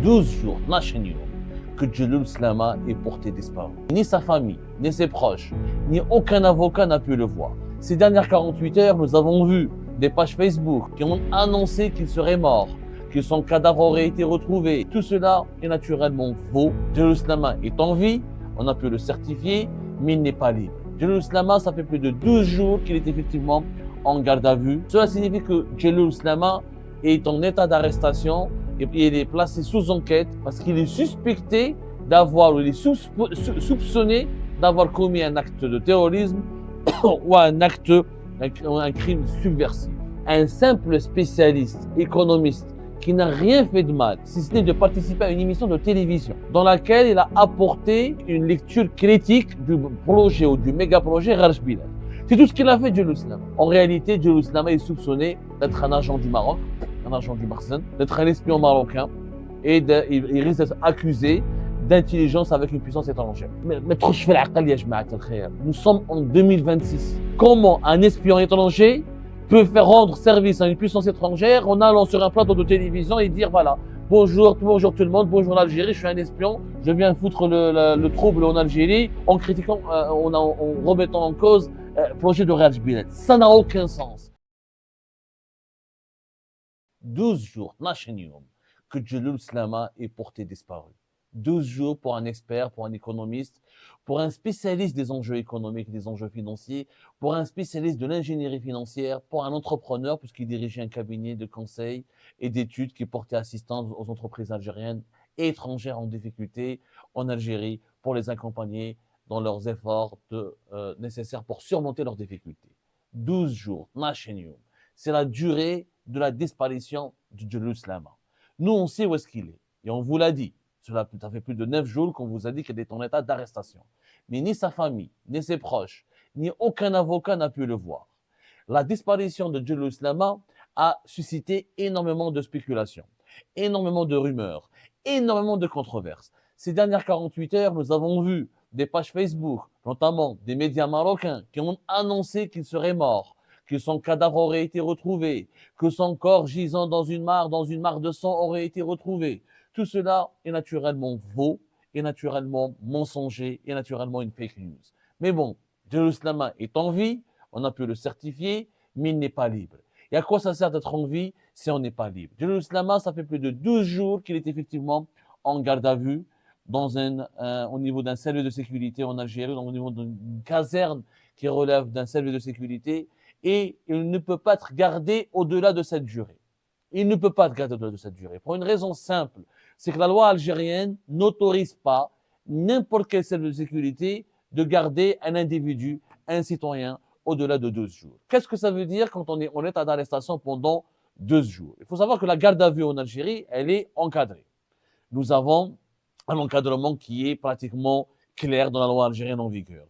12 jours, que Djeloul Slama est porté disparu. Ni sa famille, ni ses proches, ni aucun avocat n'a pu le voir. Ces dernières 48 heures, nous avons vu des pages Facebook qui ont annoncé qu'il serait mort, que son cadavre aurait été retrouvé. Tout cela est naturellement faux. Djeloul Slama est en vie, on a pu le certifier, mais il n'est pas libre. Djeloul Slama, ça fait plus de 12 jours qu'il est effectivement en garde à vue. Cela signifie que Djeloul Slama est en état d'arrestation et il est placé sous enquête parce qu'il est suspecté d'avoir, ou il est soupçonné d'avoir commis un acte de terrorisme ou un crime subversif. Un simple spécialiste, économiste, qui n'a rien fait de mal, si ce n'est de participer à une émission de télévision dans laquelle il a apporté une lecture critique du projet ou du méga-projet Raj Bilal. C'est tout ce qu'il a fait, Djeloul Slama. En réalité, Djeloul Slama est soupçonné d'être un agent du Maroc, un agent du Barsen, d'être un espion marocain et il risque d'être accusé d'intelligence avec une puissance étrangère. Mais nous sommes en 2026. Comment un espion étranger peut faire rendre service à une puissance étrangère en allant sur un plateau de télévision et dire voilà, bonjour tout le monde, bonjour l'Algérie, je suis un espion, je viens foutre le trouble en Algérie en critiquant, en remettant en cause le projet de Raj Bilal. Ça n'a aucun sens. 12 jours, que Djeloul Slama est porté disparu. 12 jours pour un expert, pour un économiste, pour un spécialiste des enjeux économiques, des enjeux financiers, pour un spécialiste de l'ingénierie financière, pour un entrepreneur, puisqu'il dirigeait un cabinet de conseil et d'études qui portait assistance aux entreprises algériennes et étrangères en difficulté en Algérie pour les accompagner dans leurs efforts nécessaires pour surmonter leurs difficultés. 12 jours, c'est la durée de la disparition de Djeloul Slama. Nous, on sait où est-ce qu'il est. Et on vous l'a dit. Cela fait plus de 9 jours qu'on vous a dit qu'il est en état d'arrestation. Mais ni sa famille, ni ses proches, ni aucun avocat n'a pu le voir. La disparition de Djeloul Slama a suscité énormément de spéculations, énormément de rumeurs, énormément de controverses. Ces dernières 48 heures, nous avons vu des pages Facebook, notamment des médias marocains, qui ont annoncé qu'il serait mort, que son cadavre aurait été retrouvé, que son corps gisant dans une mare de sang aurait été retrouvé. Tout cela est naturellement faux, est naturellement mensonger, est naturellement une fake news. Mais bon, Djeloul Slama est en vie, on a pu le certifier, mais il n'est pas libre. Et à quoi ça sert d'être en vie si on n'est pas libre? Djeloul Slama, ça fait plus de 12 jours qu'il est effectivement en garde à vue au niveau d'un service de sécurité en Algérie, au niveau d'une caserne qui relève d'un service de sécurité, et il ne peut pas être gardé au-delà de cette durée. Il ne peut pas être gardé au-delà de cette durée, pour une raison simple, c'est que la loi algérienne n'autorise pas n'importe quel service de sécurité de garder un individu, un citoyen, au-delà de 12 jours. Qu'est-ce que ça veut dire quand on est en état d'arrestation pendant 12 jours? Il faut savoir que la garde à vue en Algérie, elle est encadrée. Nous avons un encadrement qui est pratiquement clair dans la loi algérienne en vigueur.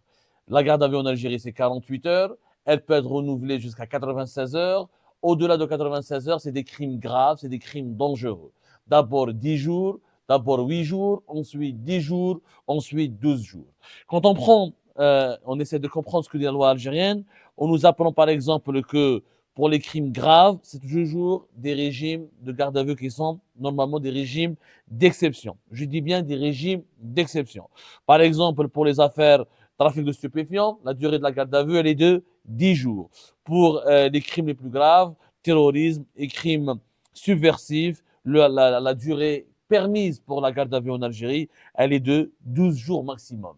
La garde à vue en Algérie, c'est 48 heures. Elle peut être renouvelée jusqu'à 96 heures. Au-delà de 96 heures, c'est des crimes graves, c'est des crimes dangereux. D'abord 10 jours, d'abord 8 jours, ensuite 10 jours, ensuite 12 jours. Quand on essaie de comprendre ce que dit la loi algérienne, on nous apprend par exemple que pour les crimes graves, c'est toujours des régimes de garde à vue qui sont normalement des régimes d'exception. Je dis bien des régimes d'exception. Par exemple, pour les affaires trafic de stupéfiants, la durée de la garde à vue, elle est de 10 jours. Pour les crimes les plus graves, terrorisme et crimes subversifs, la durée permise pour la garde à vue en Algérie, elle est de 12 jours maximum.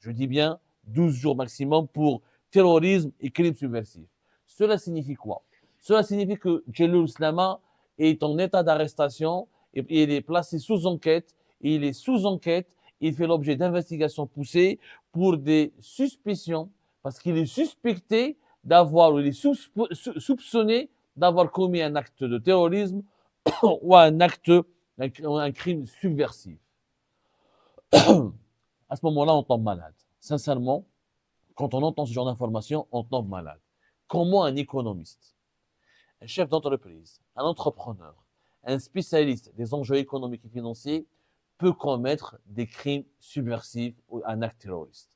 Je dis bien 12 jours maximum pour terrorisme et crimes subversifs. Cela signifie quoi? Cela signifie que Djeloul Slama est en état d'arrestation et il est placé sous enquête. Et il est sous enquête, il fait l'objet d'investigations poussées pour des suspicions, parce qu'il est suspecté d'avoir, ou il est soupçonné d'avoir commis un acte de terrorisme ou un crime subversif. À ce moment-là, on tombe malade. Sincèrement, quand on entend ce genre d'informations, on tombe malade. Comment un économiste, un chef d'entreprise, un entrepreneur, un spécialiste des enjeux économiques et financiers peut commettre des crimes subversifs ou un acte terroriste?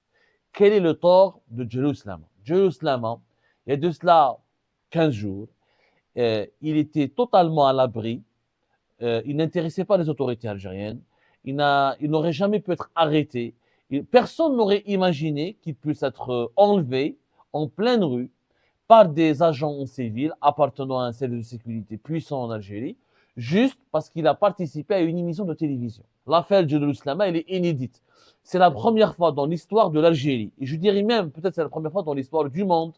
Quel est le tort de Djeloul Slama? Djeloul Slama, il y a de cela 15 jours, il était totalement à l'abri il n'intéressait pas les autorités algériennes. Il n'aurait jamais pu être arrêté. Personne n'aurait imaginé qu'il puisse être enlevé en pleine rue par des agents civils appartenant à un service de sécurité puissant en Algérie, juste parce qu'il a participé à une émission de télévision. L'affaire Djeloul Slama, elle est inédite. C'est la première fois dans l'histoire de l'Algérie, et je dirais même, peut-être c'est la première fois dans l'histoire du monde,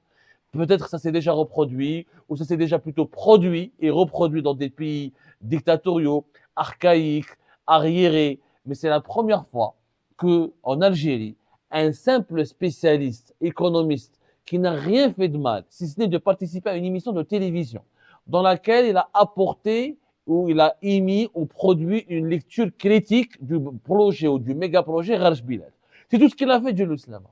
peut-être ça s'est déjà reproduit, ou ça s'est déjà plutôt produit et reproduit dans des pays dictatoriaux, archaïques, arriérés, mais c'est la première fois qu'en Algérie, un simple spécialiste, économiste, qui n'a rien fait de mal, si ce n'est de participer à une émission de télévision dans laquelle il a apporté ou il a émis ou produit une lecture critique du projet ou du méga-projet Raj Bilal. C'est tout ce qu'il a fait, Djeloul Slama.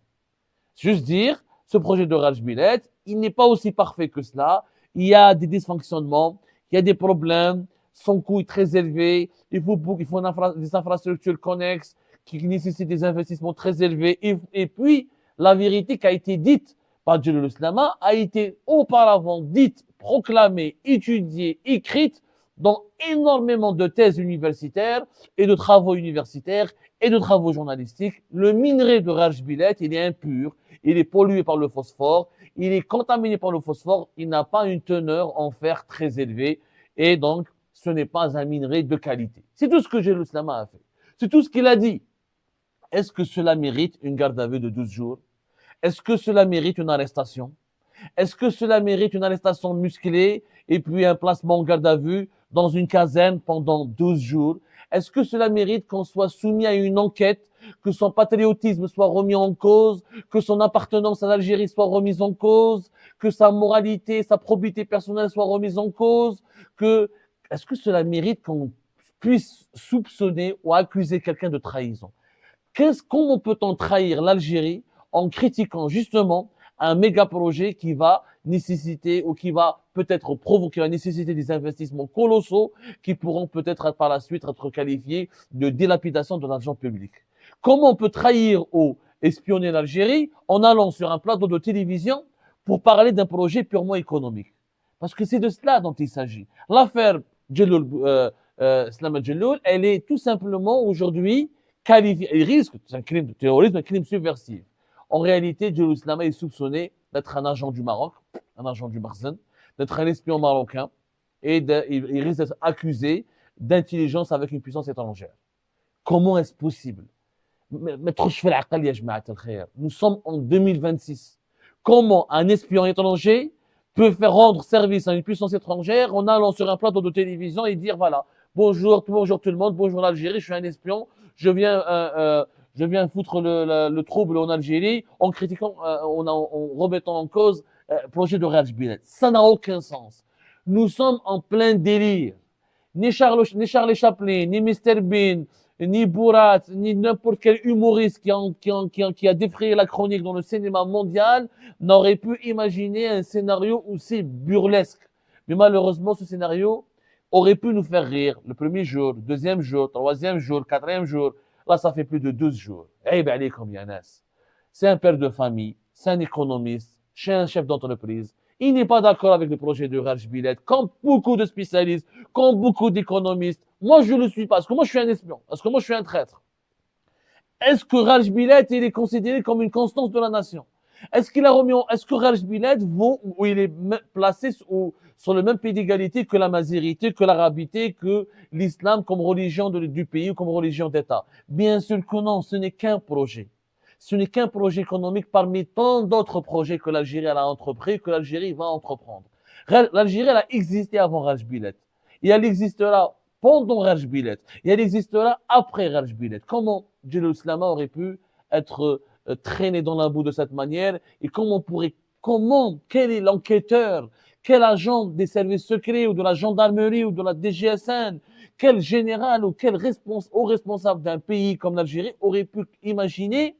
Juste dire, ce projet de Raj Bilal, il n'est pas aussi parfait que cela. Il y a des dysfonctionnements, il y a des problèmes, son coût est très élevé, il faut des infrastructures connexes qui nécessitent des investissements très élevés. Et puis, la vérité qui a été dite par Djeloul Slama a été auparavant dite, proclamée, étudiée, écrite dans énormément de thèses universitaires et de travaux universitaires et de travaux journalistiques. Le minerai de Raj Bilal, il est impur, il est pollué par le phosphore, il est contaminé par le phosphore, il n'a pas une teneur en fer très élevée et donc ce n'est pas un minerai de qualité. C'est tout ce que Djeloul Slama a fait. C'est tout ce qu'il a dit. Est-ce que cela mérite une garde à vue de 12 jours? Est-ce que cela mérite une arrestation? Est-ce que cela mérite une arrestation musclée et puis un placement en garde à vue dans une caserne pendant 12 jours? Est-ce que cela mérite qu'on soit soumis à une enquête, que son patriotisme soit remis en cause, que son appartenance à l'Algérie soit remise en cause, que sa moralité, sa probité personnelle soit remise en cause, est-ce que cela mérite qu'on puisse soupçonner ou accuser quelqu'un de trahison? Comment peut-on trahir l'Algérie en critiquant justement un méga projet qui va nécessiter ou qui va peut-être provoquer la nécessité des investissements colossaux qui pourront peut-être par la suite être qualifiés de dilapidation de l'argent public? Comment on peut trahir ou espionner l'Algérie en allant sur un plateau de télévision pour parler d'un projet purement économique? Parce que c'est de cela dont il s'agit. L'affaire Slama Djeloul, elle est tout simplement aujourd'hui qualifiée, elle risque, c'est un crime de terrorisme, un crime subversif. En réalité, Djeloul Slama est soupçonné d'être un agent du Maroc, un agent du Barzen, d'être un espion marocain, et il risque d'être accusé d'intelligence avec une puissance étrangère. Comment est-ce possible? Nous sommes en 2026. Comment un espion étranger peut faire rendre service à une puissance étrangère en allant sur un plateau de télévision et dire voilà, bonjour tout le monde, bonjour l'Algérie, je suis un espion, je viens foutre le trouble en Algérie en critiquant, en remettant en cause le projet de Raj Bilal. Ça n'a aucun sens. Nous sommes en plein délire. Ni Charlie Chaplin, ni Mr Bean, ni Bourrat, ni n'importe quel humoriste qui a défrayé la chronique dans le cinéma mondial n'aurait pu imaginer un scénario aussi burlesque. Mais malheureusement, ce scénario aurait pu nous faire rire le premier jour, le deuxième jour, troisième jour, quatrième jour. Là, ça fait plus de 12 jours. Eh ben, allez, combien est-ce? C'est un père de famille, c'est un économiste, c'est un chef d'entreprise. Il n'est pas d'accord avec le projet de Raj Bilal, comme beaucoup de spécialistes, comme beaucoup d'économistes. Moi, je ne le suis pas, parce que moi, je suis un espion, parce que moi, je suis un traître. Est-ce que Raj Bilal, il est considéré comme une constance de la nation? Est-ce que Raj Bilal vaut, ou il est placé sur le même pied d'égalité que la mazérité, que l'arabité, que l'islam comme religion du pays ou comme religion d'État? Bien sûr que non, ce n'est qu'un projet. Ce n'est qu'un projet économique parmi tant d'autres projets que l'Algérie a entrepris, que l'Algérie va entreprendre. L'Algérie, elle a existé avant Raj Bilal. Et elle existera pendant Raj Bilal. Et elle existera après Raj Bilal. Comment Djeloul Slama aurait pu être traîné dans la boue de cette manière? Et quel est l'enquêteur, quel agent des services secrets ou de la gendarmerie ou de la DGSN, quel général ou quel haut responsable d'un pays comme l'Algérie aurait pu imaginer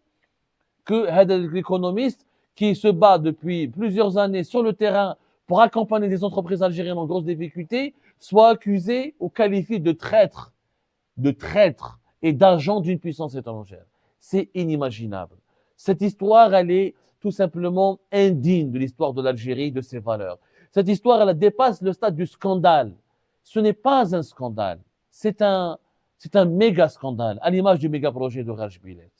que l'économiste qui se bat depuis plusieurs années sur le terrain pour accompagner des entreprises algériennes en grosses difficultés soit accusé ou qualifié de traître et d'agent d'une puissance étrangère. C'est inimaginable. Cette histoire, elle est tout simplement indigne de l'histoire de l'Algérie, de ses valeurs. Cette histoire, elle dépasse le stade du scandale. Ce n'est pas un scandale. C'est un, c'est un méga scandale, à l'image du méga projet de Raj Bilet.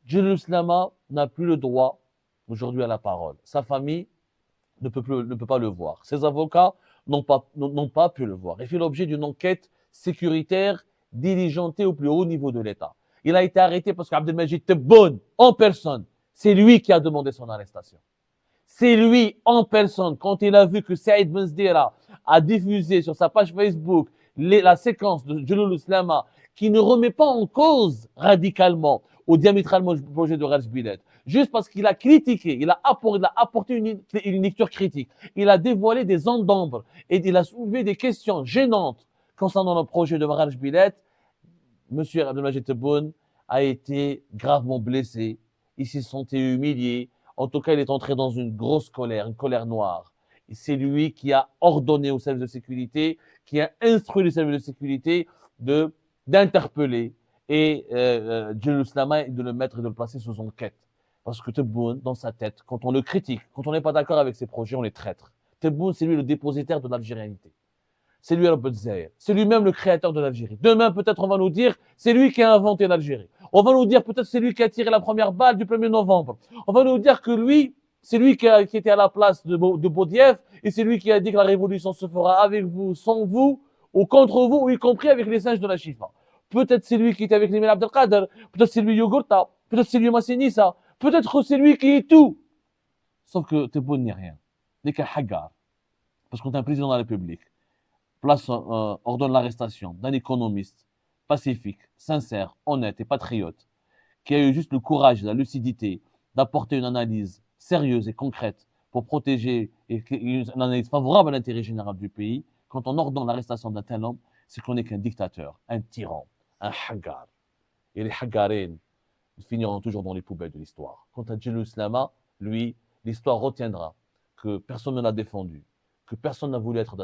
Jalil Slama n'a plus le droit aujourd'hui à la parole. Sa famille ne peut pas le voir. Ses avocats n'ont pas pu le voir. Il fait l'objet d'une enquête sécuritaire diligentée au plus haut niveau de l'État. Il a été arrêté parce qu'Abdelmajid Tebboune, en personne, c'est lui qui a demandé son arrestation. C'est lui, en personne, quand il a vu que Saïd Benzdira a diffusé sur sa page Facebook la séquence de Jalil Slama qui ne remet pas en cause radicalement ou diamétralement le projet de Raj Bilet, juste parce qu'il a critiqué, il a apporté une lecture critique, il a dévoilé des ondes d'ombre et il a soulevé des questions gênantes concernant le projet de Raj Bilet. Monsieur Abdelmajid Tebboune a été gravement blessé, il s'est senti humilié, en tout cas il est entré dans une grosse colère, une colère noire. Et c'est lui qui a ordonné aux services de sécurité, qui a instruit les services de sécurité d'interpeller et Jalil Slama et de le mettre et de le placer sous enquête. Parce que Tebboune, dans sa tête, quand on le critique, quand on n'est pas d'accord avec ses projets, on les traître. Tebboune, c'est lui le dépositaire de l'algérianité. C'est lui Rabbe Zahir. C'est lui-même le créateur de l'Algérie. Demain, peut-être, on va nous dire, c'est lui qui a inventé l'Algérie. On va nous dire, peut-être, c'est lui qui a tiré la première balle du 1er novembre. On va nous dire que lui, c'est lui qui était à la place de Boudiaf, et c'est lui qui a dit que la révolution se fera avec vous, sans vous, ou contre vous, ou y compris avec les singes de la Chifa. Peut-être c'est lui qui était avec les Mel Abdelkader, peut-être c'est lui Yogurta, peut-être c'est lui Massinissa, peut-être c'est lui qui est tout. Sauf que Tebboune n'est rien. N'est qu'un hagar. Parce qu'on est un président de la République. Ordonne l'arrestation d'un économiste pacifique, sincère, honnête et patriote, qui a eu juste le courage et la lucidité d'apporter une analyse sérieuse et concrète pour protéger et une analyse favorable à l'intérêt général du pays. Quand on ordonne l'arrestation d'un tel homme, c'est qu'on n'est qu'un dictateur, un tyran, un hagar. Et les hagarines finiront toujours dans les poubelles de l'histoire. Quant à Jalil Slama, lui, l'histoire retiendra que personne ne l'a défendu, que personne n'a voulu être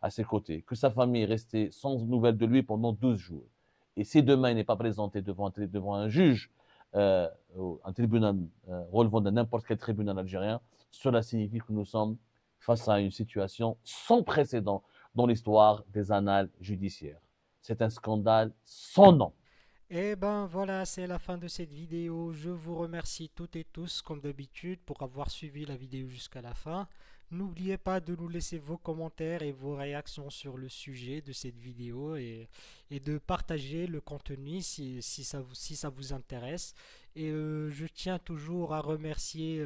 à ses côtés, que sa famille est restée sans nouvelles de lui pendant 12 jours. Et si demain il n'est pas présenté devant un juge, un tribunal relevant de n'importe quel tribunal algérien, cela signifie que nous sommes face à une situation sans précédent dans l'histoire des annales judiciaires. C'est un scandale sans nom. Et ben voilà, c'est la fin de cette vidéo. Je vous remercie toutes et tous, comme d'habitude, pour avoir suivi la vidéo jusqu'à la fin. N'oubliez pas de nous laisser vos commentaires et vos réactions sur le sujet de cette vidéo et de partager le contenu si ça vous intéresse. Et je tiens toujours à remercier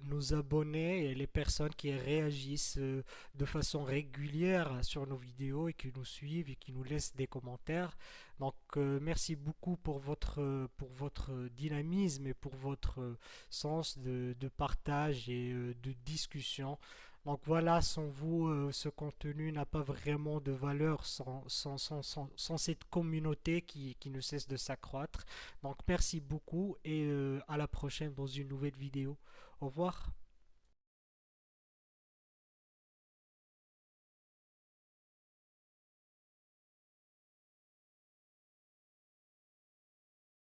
nos abonnés et les personnes qui réagissent de façon régulière sur nos vidéos et qui nous suivent et qui nous laissent des commentaires. Donc merci beaucoup pour votre dynamisme et pour votre sens de partage et de discussion. Donc voilà, sans vous, ce contenu n'a pas vraiment de valeur sans cette communauté qui ne cesse de s'accroître. Donc merci beaucoup et à la prochaine dans une nouvelle vidéo. Au revoir.